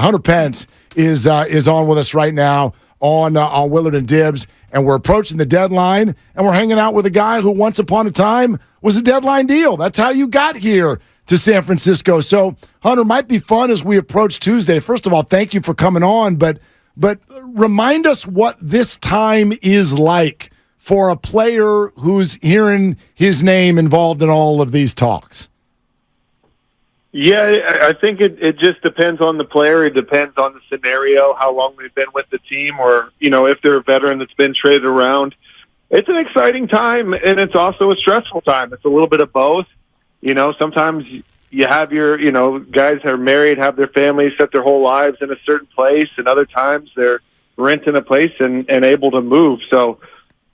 Hunter Pence is on with us right now on Willard and Dibs, and we're approaching the deadline, and we're hanging out with a guy who once upon a time was a deadline deal. That's how you got here to San Francisco. So, Hunter, might be fun as we approach Tuesday. First of all, thank you for coming on, but remind us what this time is like for a player who's hearing his name involved in all of these talks. Yeah, I think it just depends on the player. It depends on the scenario, how long they've been with the team, or, if they're a veteran that's been traded around. It's an exciting time, and it's also a stressful time. It's a little bit of both. Sometimes you have your, guys that are married, have their families, set their whole lives in a certain place, and other times they're renting a place and able to move. So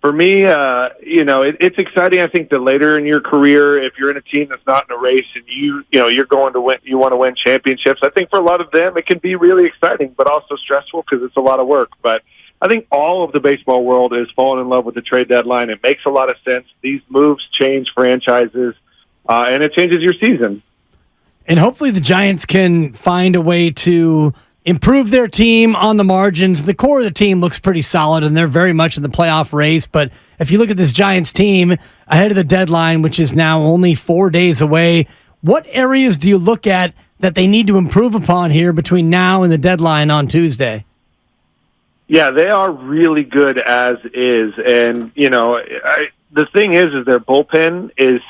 for me, it's exciting. I think that later in your career, if you're in a team that's not in a race and you're going to win, you want to win championships. I think for a lot of them, it can be really exciting, but also stressful because it's a lot of work. But I think all of the baseball world is falling in love with the trade deadline. It makes a lot of sense. These moves change franchises, and it changes your season. And hopefully the Giants can find a way to improve their team on the margins. The core of the team looks pretty solid, and they're very much in the playoff race. But if you look at this Giants team ahead of the deadline, which is now only 4 days away, what areas do you look at that they need to improve upon here between now and the deadline on Tuesday? Yeah, they are really good as is. And, the thing is their bullpen is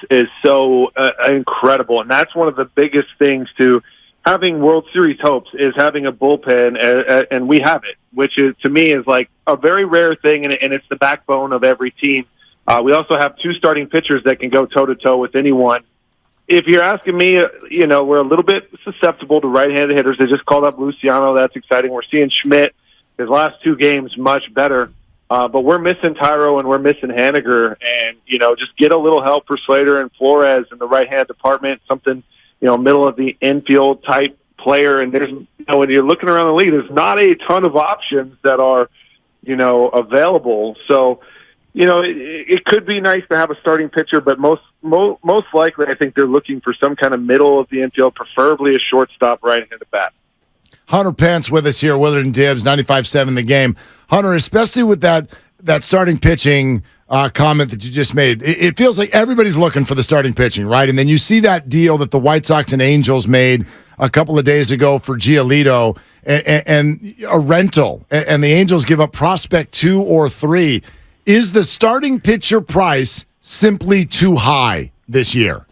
so incredible. And that's one of the biggest things to having World Series hopes is having a bullpen, and we have it, which is, to me, is like a very rare thing, and it's the backbone of every team. We also have two starting pitchers that can go toe-to-toe with anyone. If you're asking me, we're a little bit susceptible to right-handed hitters. They just called up Luciano. That's exciting. We're seeing Schmidt, his last two games, much better. But we're missing Tyro and we're missing Haniger. And, just get a little help for Slater and Flores in the right-hand department, something, middle of the infield type player. And there's, when you're looking around the league, there's not a ton of options that are, available. So, it could be nice to have a starting pitcher, but most likely I think they're looking for some kind of middle of the infield, preferably a shortstop right-handed bat. Hunter Pence with us here, Willard and Dibs, 95.7 The Game. Hunter, especially with that starting pitching comment that you just made, it feels like everybody's looking for the starting pitching, right? And then you see that deal that the White Sox and Angels made a couple of days ago for Giolito and a rental, and the Angels give up prospect 2 or 3. Is the starting pitcher price simply too high this year?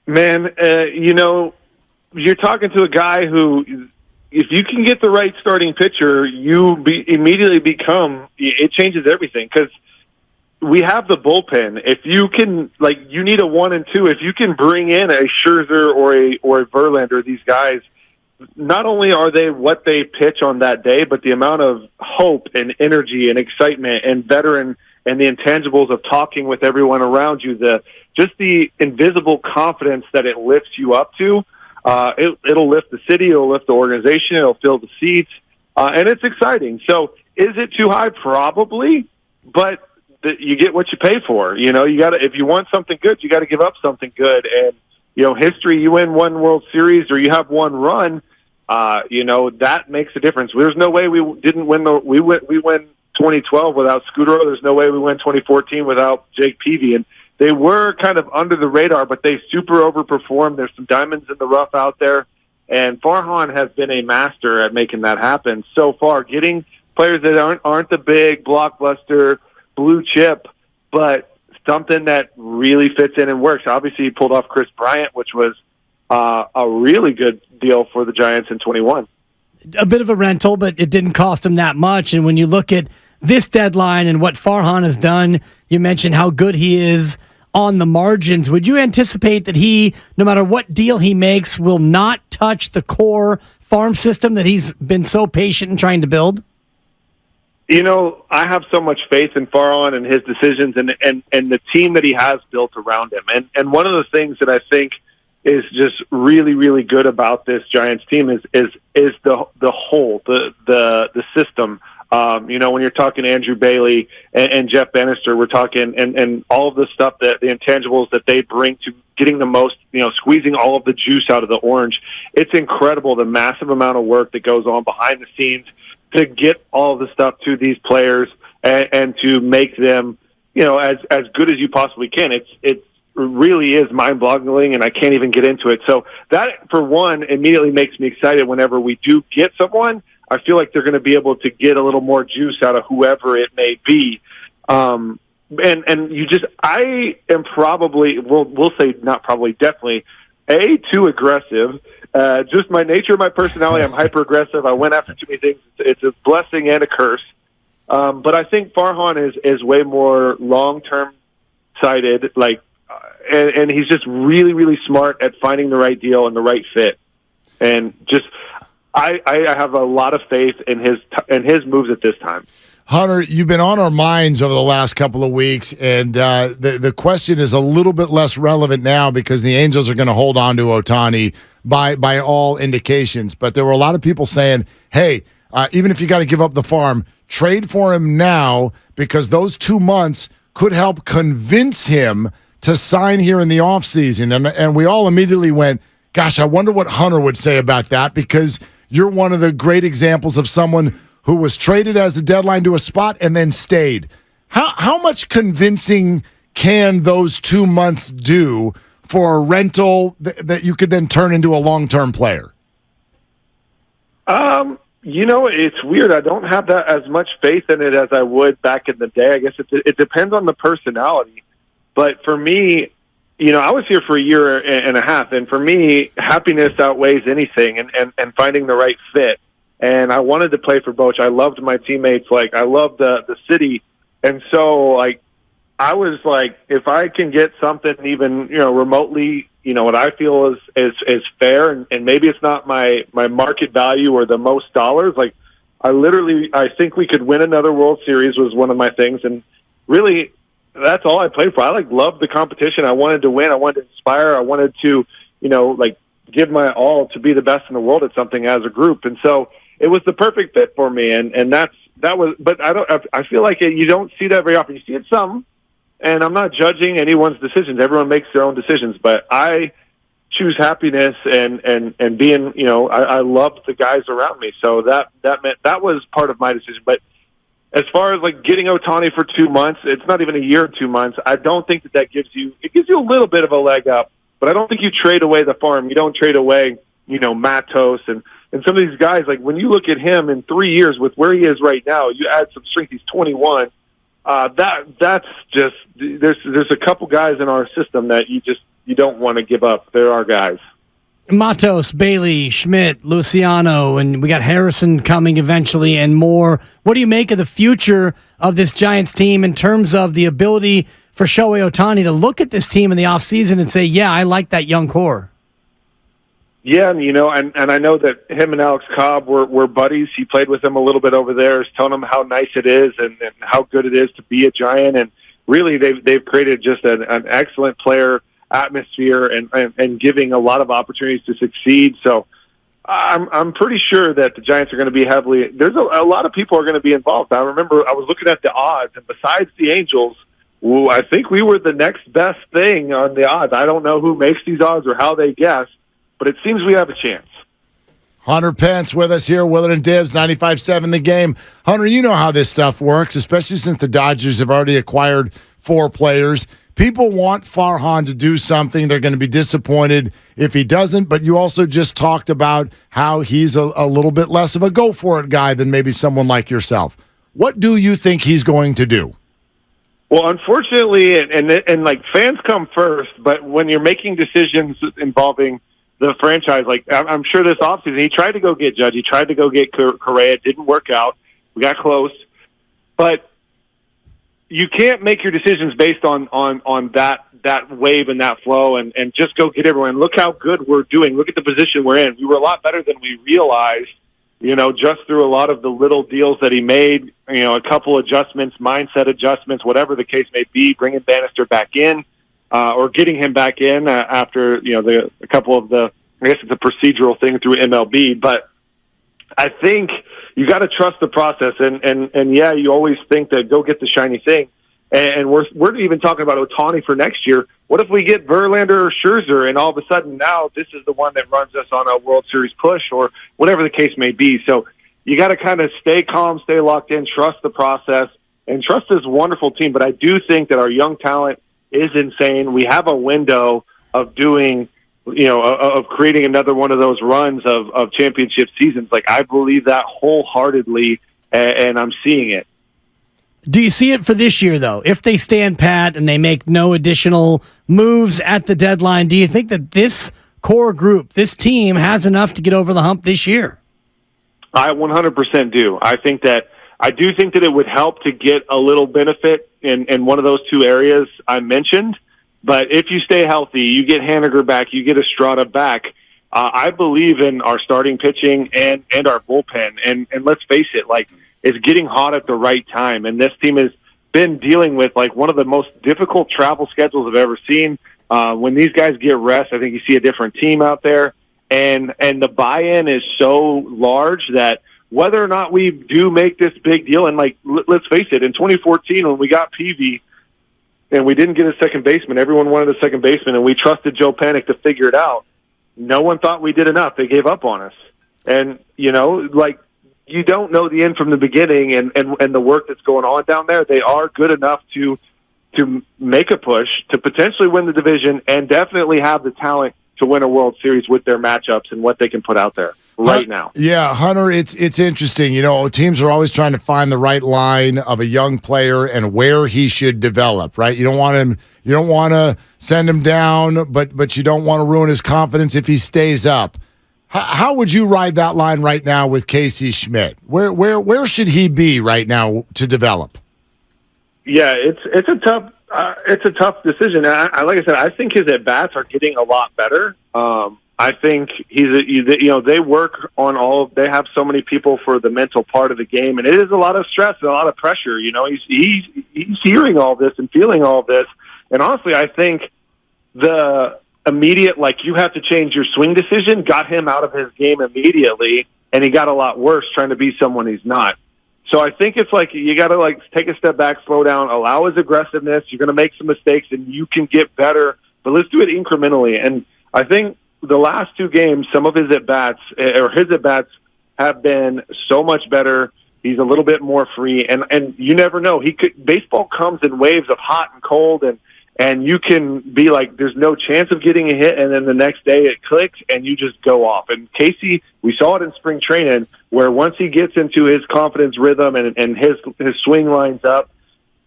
Man, you're talking to a guy who, if you can get the right starting pitcher, immediately become, it changes everything, because we have the bullpen. If you can, you need a 1 and 2. If you can bring in a Scherzer or a Verlander, these guys, not only are they what they pitch on that day, but the amount of hope and energy and excitement and veteran and the intangibles of talking with everyone around you, just the invisible confidence that it lifts you up to. It'll lift the city, it'll lift the organization, it'll fill the seats, and it's exciting. So is it too high? Probably, but you get what you pay for. You gotta, if you want something good, you gotta give up something good. And, history, you win one World Series or you have one run, that makes a difference. There's no way we didn't win we win 2012 without Scudero. There's no way we win 2014 without Jake Peavy. And they were kind of under the radar, but they super overperformed. There's some diamonds in the rough out there, and Farhan has been a master at making that happen so far, getting players that aren't the big blockbuster blue chip, but something that really fits in and works. Obviously, he pulled off Chris Bryant, which was a really good deal for the Giants in 21. A bit of a rental, but it didn't cost him that much. And when you look at this deadline and what Farhan has done, you mentioned how good he is on the margins. Would you anticipate that he, no matter what deal he makes, will not touch the core farm system that he's been so patient in trying to build? I have so much faith in Farhan and his decisions and the team that he has built around him. And one of the things that I think is just really, really good about this Giants team is the whole, the system. When you're talking Andrew Bailey and Jeff Bannister, we're talking and all of the stuff that the intangibles that they bring to getting the most, squeezing all of the juice out of the orange. It's incredible the massive amount of work that goes on behind the scenes to get all of the stuff to these players and to make them, as good as you possibly can. It really is mind-boggling, and I can't even get into it. So that, for one, immediately makes me excited whenever we do get someone. I feel like they're going to be able to get a little more juice out of whoever it may be. And I am probably, we'll say not probably, definitely, too aggressive. Just my nature, my personality, I'm hyper-aggressive. I went after too many things. It's a blessing and a curse. But I think Farhan is way more long-term sighted, and he's just really, really smart at finding the right deal and the right fit. And just, I have a lot of faith in his moves at this time. Hunter, you've been on our minds over the last couple of weeks, and the question is a little bit less relevant now because the Angels are going to hold on to Ohtani by all indications. But there were a lot of people saying, hey, even if you got to give up the farm, trade for him now because those 2 months could help convince him to sign here in the offseason. And we all immediately went, gosh, I wonder what Hunter would say about that because you're one of the great examples of someone who was traded as a deadline to a spot and then stayed. How much convincing can those 2 months do for a rental that you could then turn into a long-term player? It's weird. I don't have that as much faith in it as I would back in the day. I guess it depends on the personality. But for me, I was here for a year and a half, and for me, happiness outweighs anything and finding the right fit. And I wanted to play for Boch. I loved my teammates. I loved the city. And so, I was like, if I can get something even, remotely, what I feel is fair, and maybe it's not my market value or the most dollars. I think we could win another World Series was one of my things. And really, that's all I played for. I loved the competition. I wanted to win. I wanted to inspire. I wanted to, give my all to be the best in the world at something as a group. And so it was the perfect fit for me. And that was, but I feel like you don't see that very often. You see it some, and I'm not judging anyone's decisions. Everyone makes their own decisions, but I choose happiness and being, I loved the guys around me. So that meant that was part of my decision. But as far as getting Ohtani for 2 months, it's not even a year or 2 months. I don't think that gives you a little bit of a leg up, but I don't think you trade away the farm. You don't trade away, Matos and some of these guys. When you look at him in 3 years with where he is right now, you add some strength. He's 21. That's just there's a couple guys in our system that you don't want to give up. There are guys. Matos, Bailey, Schmidt, Luciano, and we got Harrison coming eventually and more. What do you make of the future of this Giants team in terms of the ability for Shohei Ohtani to look at this team in the offseason and say, yeah, I like that young core? Yeah, and I know that him and Alex Cobb were buddies. He played with him a little bit over there. He's telling him how nice it is and how good it is to be a Giant. And really, they've created just an excellent player atmosphere and giving a lot of opportunities to succeed. So I'm pretty sure that the Giants are going to be heavily. There's a lot of people are going to be involved. I remember I was looking at the odds, and besides the Angels, I think we were the next best thing on the odds. I don't know who makes these odds or how they guess, but it seems we have a chance. Hunter Pence with us here, Willard and Dibs, 95.7 The Game. Hunter, you know how this stuff works, especially since the Dodgers have already acquired 4 players. People want Farhan to do something. They're going to be disappointed if he doesn't, but you also just talked about how he's a little bit less of a go-for-it guy than maybe someone like yourself. What do you think he's going to do? Well, unfortunately, and fans come first, but when you're making decisions involving the franchise, I'm sure this offseason, he tried to go get Judge. He tried to go get Correa. It didn't work out. We got close. But you can't make your decisions based on that wave and that flow and just go get everyone. Look how good we're doing. Look at the position we're in. We were a lot better than we realized, just through a lot of the little deals that he made, a couple adjustments, mindset adjustments, whatever the case may be, bringing Bannister back in or getting him back in after, a couple of I guess it's a procedural thing through MLB. But I think you got to trust the process, and yeah, you always think that go get the shiny thing, and we're even talking about Ohtani for next year. What if we get Verlander or Scherzer, and all of a sudden now this is the one that runs us on a World Series push or whatever the case may be? So you got to kind of stay calm, stay locked in, trust the process, and trust this wonderful team. But I do think that our young talent is insane. We have a window of doing, of creating another one of those runs of championship seasons. Like, I believe that wholeheartedly, and I'm seeing it. Do you see it for this year, though? If they stand pat and they make no additional moves at the deadline, do you think that this core group, this team, has enough to get over the hump this year? I 100% do. I do think that it would help to get a little benefit in one of those two areas I mentioned. But if you stay healthy, you get Haniger back, you get Estrada back, I believe in our starting pitching and our bullpen. And let's face it, like, it's getting hot at the right time. And this team has been dealing with, like, one of the most difficult travel schedules I've ever seen. When these guys get rest, I think you see a different team out there. And the buy-in is so large that whether or not we do make this big deal, and, like, let's face it, in 2014 when we got Peavy and we didn't get a second baseman, everyone wanted a second baseman, and we trusted Joe Panik to figure it out. No one thought we did enough. They gave up on us. And, you don't know the end from the beginning, and the work that's going on down there. They are good enough to make a push to potentially win the division and definitely have the talent to win a World Series with their matchups and what they can put out there right now. Yeah, Hunter, it's interesting. Teams are always trying to find the right line of a young player and where he should develop, right? You don't want to send him down, but you don't want to ruin his confidence if he stays up. How would you ride that line right now with Casey Schmidt? Where should he be right now to develop? Yeah, it's a tough decision. Like I said, I think his at bats are getting a lot better. I think they work on they have so many people for the mental part of the game, and it is a lot of stress and a lot of pressure. He's hearing all this and feeling all this, and honestly, I think the immediate, like, you have to change your swing decision, got him out of his game immediately, and he got a lot worse trying to be someone he's not. So I think it's like you got to, like, take a step back, slow down, allow his aggressiveness. You're going to make some mistakes, and you can get better, but let's do it incrementally. And I think the last two games, some of his at-bats have been so much better. He's a little bit more free, and you never know. Baseball comes in waves of hot and cold, and you can be like, there's no chance of getting a hit, and then the next day it clicks, and you just go off. And Casey, we saw it in spring training, where once he gets into his confidence rhythm and his swing lines up,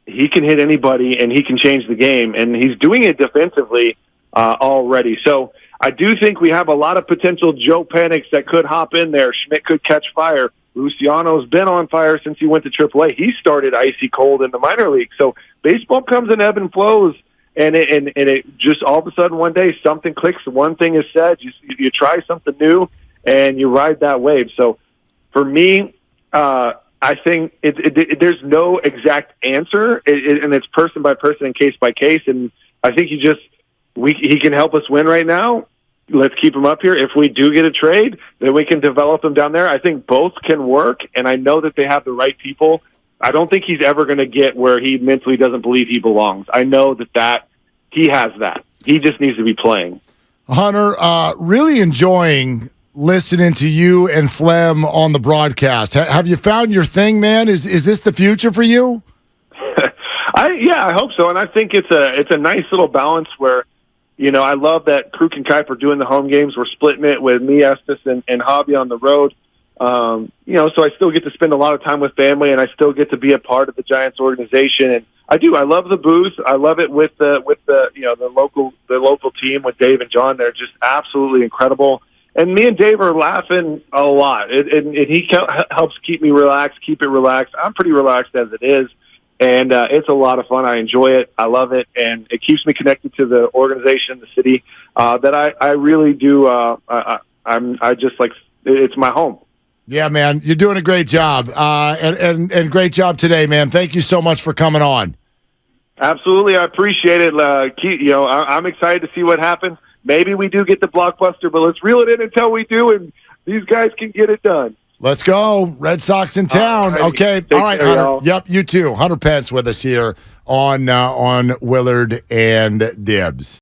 he can hit anybody, and he can change the game. And he's doing it defensively already. So I do think we have a lot of potential Joe Panics that could hop in there. Schmidt could catch fire. Luciano's been on fire since he went to AAA. He started icy cold in the minor league. So baseball comes in ebb and flows. And it just all of a sudden one day something clicks, one thing is said, you try something new, and you ride that wave. So for me, I think there's no exact answer, and it's person by person and case by case. And I think he can help us win right now. Let's keep him up here. If we do get a trade, then we can develop him down there. I think both can work, and I know that they have the right people. I don't think he's ever going to get where he mentally doesn't believe he belongs. I know that he has that. He just needs to be playing. Hunter, really enjoying listening to you and Flem on the broadcast. Have you found your thing, man? Is this the future for you? I hope so, and I think it's a nice little balance where, I love that Kruk and Kuiper are doing the home games. We're splitting it with me, Estes, and Hobby on the road. So I still get to spend a lot of time with family, and I still get to be a part of the Giants organization. And I do. I love the booth. I love it with the local team with Dave and John. They're just absolutely incredible. And me and Dave are laughing a lot. And he helps keep me relaxed, keep it relaxed. I'm pretty relaxed as it is. And it's a lot of fun. I enjoy it. I love it. And it keeps me connected to the organization, the city, that I really do. I just like, it's my home. Yeah, man, you're doing a great job, and great job today, man. Thank you so much for coming on. Absolutely, I appreciate it. I'm excited to see what happens. Maybe we do get the blockbuster, but let's reel it in until we do, and these guys can get it done. Let's go. Red Sox in town. Alrighty. Okay. Take All right, care, Hunter. y'all. Yep, you too. Hunter Pence with us here on Willard and Dibs.